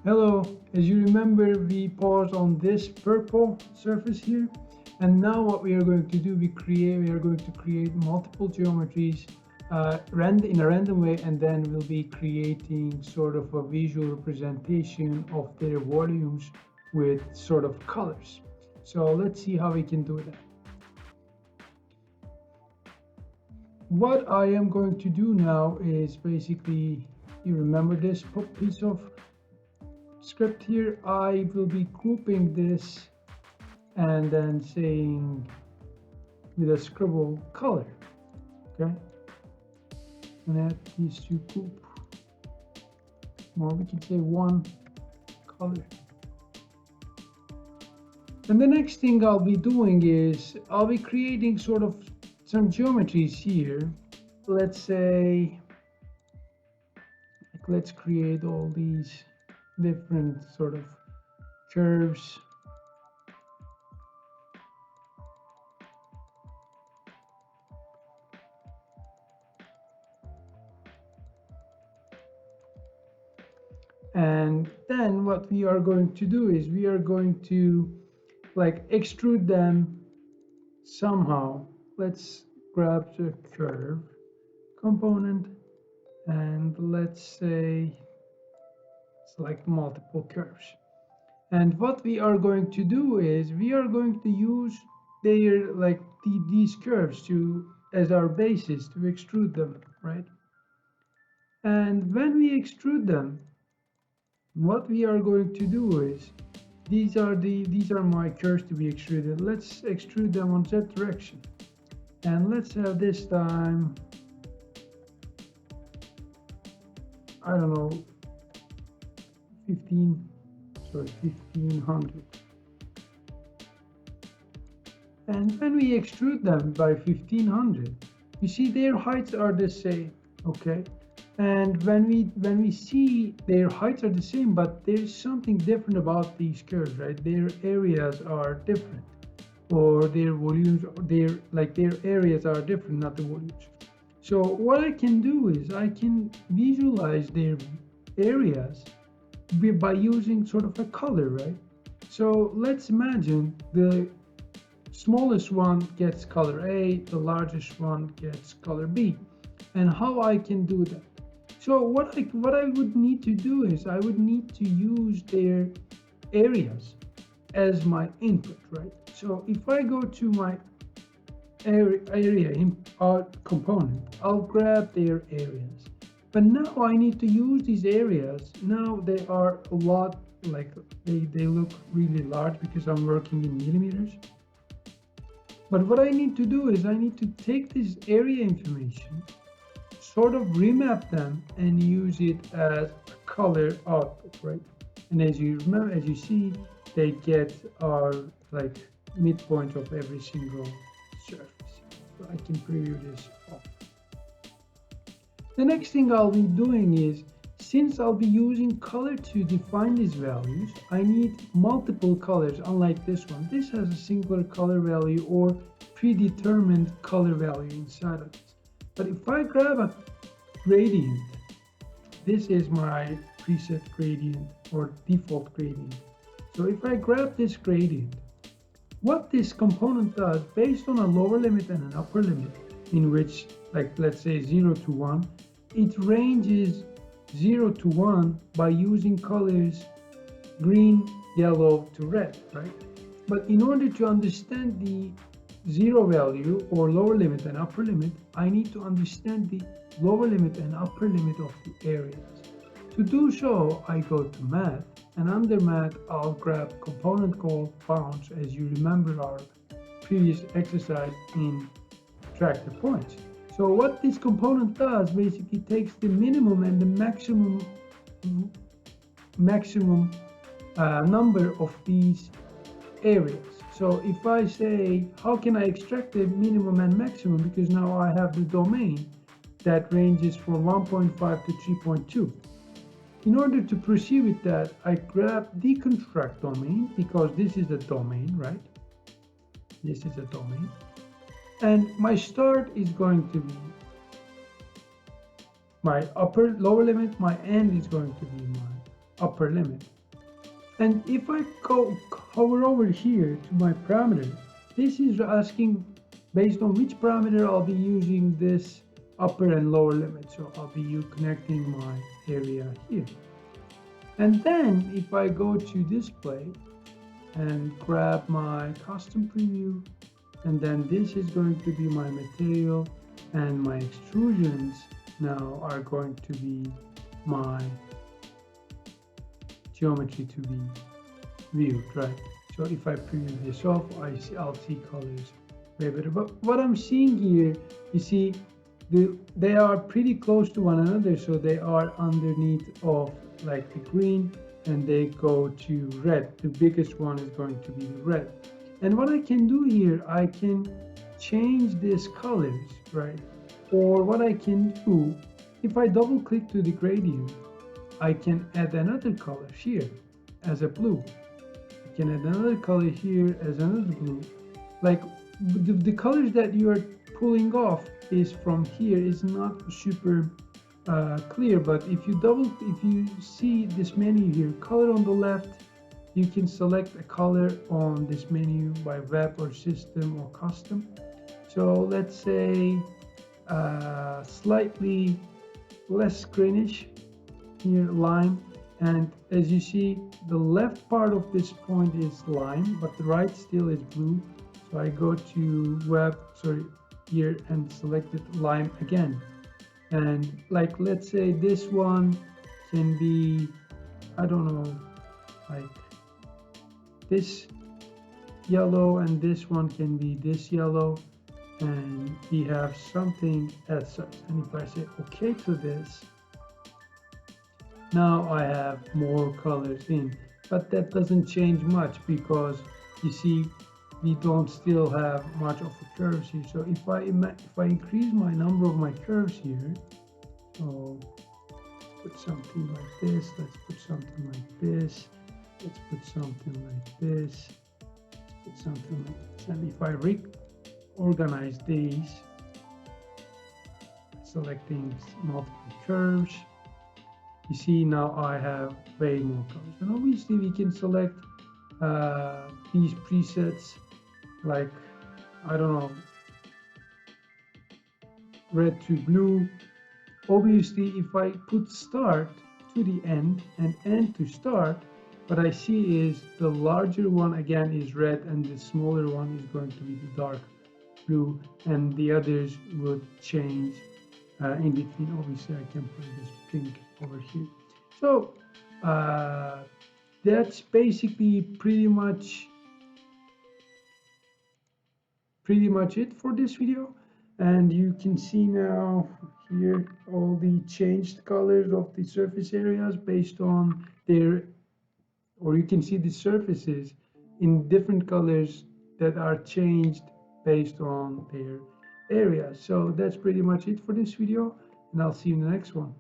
Hello, as you remember, we paused on this purple surface here, and now what we are going to do, we are going to create multiple geometries in a random way, and then we'll be creating sort of a visual representation of their volumes with sort of colors. So let's see how we can do that. What I am going to do now is basically, you remember this piece of script here, I will be grouping this and then saying with a scribble color, okay? And add these two group, or we can say one color. And the next thing I'll be doing is I'll be creating sort of some geometries here. Let's say, let's create all these different sort of curves. And then what we are going to do is we are going to like extrude them somehow. Let's grab the curve component and let's say select multiple curves. And what we are going to do is we are going to use their these curves to as our basis to extrude them, right? And when we extrude them, what we are going to do is these are my curves to be extruded. Let's extrude them on Z direction, and let's have this time, I don't know, 1500. And when we extrude them by 1500, you see their heights are the same, okay? And when we see their heights are the same, but there's something different about these curves, right? Their areas are different, or their volumes, their areas are different, not the volumes. So what I can do is I can visualize their areas by using sort of a color, right? So let's imagine the smallest one gets color A, the largest one gets color B, and how I can do that. So what I would need to do is I would need to use their areas as my input, right? So if I go to my area component, I'll grab their areas. But now I need to use these areas. Now they are a lot, like they look really large because I'm working in millimeters. But what I need to do is I need to take this area information, sort of remap them and use it as a color output, right? And as you remember, as you see, they get our like midpoint of every single surface. So I can preview this off. The next thing I'll be doing is, since I'll be using color to define these values, I need multiple colors, unlike this one. This has a singular color value or predetermined color value inside of this. But if I grab a gradient, this is my preset gradient or default gradient. So if I grab this gradient, what this component does, based on a lower limit and an upper limit, in which, like, let's say 0 to 1, it ranges 0 to 1 by using colors green, yellow to red, right? But in order to understand the zero value or lower limit and upper limit, I need to understand the lower limit and upper limit of the areas. To do so, I go to math, and under math, I'll grab a component called bounds, as you remember our previous exercise in track the points. So what this component does basically takes the minimum and the maximum number of these areas. So if I say, how can I extract the minimum and maximum? Because now I have the domain that ranges from 1.5 to 3.2. In order to proceed with that, I grab deconstruct domain, because this is a domain, right? This is a domain. And my start is going to be my lower limit, my end is going to be my upper limit. And if I go hover over here to my parameter, this is asking based on which parameter I'll be using this upper and lower limit. So I'll be connecting my area here. And then if I go to display and grab my custom preview, and then this is going to be my material, and my extrusions now are going to be my geometry to be viewed, right? So if I preview this off, I'll see colors way better. But what I'm seeing here, you see, they are pretty close to one another, so they are underneath of like the green, and they go to red. The biggest one is going to be the red. And what I can do here, I can change these colors, right? Or what I can do, if I double click to the gradient, I can add another color here as a blue. I can add another color here as another blue. Like the colors that you are pulling off is from here is not super clear, but if you see this menu here, color on the left, you can select a color on this menu by web or system or custom. So let's say slightly less greenish here, lime. And as you see, the left part of this point is lime, but the right still is blue. So I go to here and select it lime again. And like, let's say this one can be, I don't know, like this yellow, and this one can be this yellow, and we have something as such. And if I say okay to this, now I have more colors in, but that doesn't change much because you see we don't still have much of a curves here. So if I increase my number of my curves here, so put something like this, let's put something like this, let's put something like this, let's put something like this. And if I reorganize these, selecting multiple curves, you see now I have way more colors. And obviously we can select these presets, like, I don't know, red to blue. Obviously if I put start to the end and end to start, what I see is the larger one again is red, and the smaller one is going to be the dark blue, and the others would change in between. Obviously I can put this pink over here. So that's basically pretty much it for this video. And you can see now here all the changed colors of the surface areas based on their, or you can see the surfaces in different colors that are changed based on their area. So that's pretty much it for this video, and I'll see you in the next one.